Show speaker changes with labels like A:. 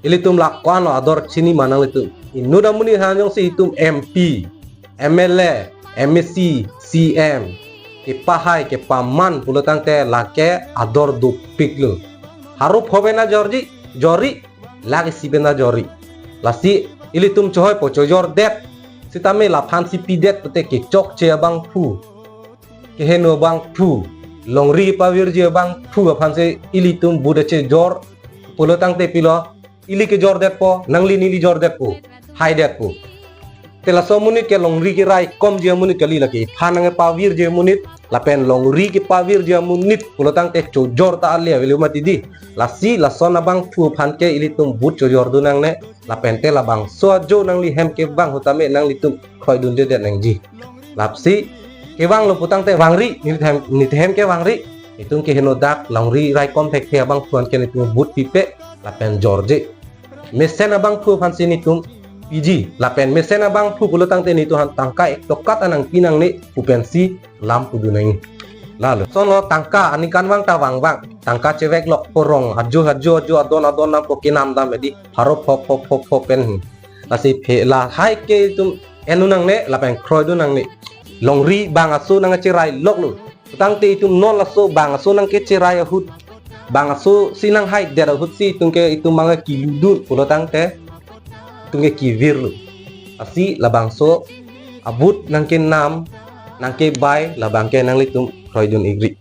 A: ilitum lakuan lo ador sini manang litum inuda muni hanyong si itum MP MLA MSC CM ke pahai ke paman pulutang te lake ador dupik lo harup hobena jori lagi si bena jori lasi ilitum cohoy po cojor det sitame laphan si pidet pete ke cok ce abang pu ke heno bang pu longri pawir je bang pu aphan se ilitum buda ce jor pulutang te pilo ili ke jor det po nangli nili jor det po hai det po tela so munit ke longri ke rai kom je munit kali laki phanang pawir je munit lapen longri ke pawir je munit pulutang te co jor ta alia velu mati di lasi lasona bang pu phan ke ilitum but co jor dunang ne lapen te la bang so jo nangli hem ke bang hutame nang litum khoi dun de det nang ji lapsi ke bang lo putang te wangri ni hem ke wangri itung ke henodak longri rai kom tek ke bang puan ke litum but pipe lapen jorje mesen abang pu phan sini tum PG lapen mesen abang pu pulutang te ni tuhan tangkai tokat anang pinang ni upensi lampu dunang lalu sono tangka anikan bang tawang bang tangka cewek lok porong hajo adon nam pokinam dam edi harop hop pen lasi la hai ke tum enunang ne lapen kroi dunang ni longri bang asu nang cerai lok lu tang te itum non laso bang asu nang ke cerai hut bang asu sinang hai dera hut si tungke itu manga kiludun pulutang te tungke kivir lu asi labang so abut nangke nam nangke bai labang ke nang litum kroidun igri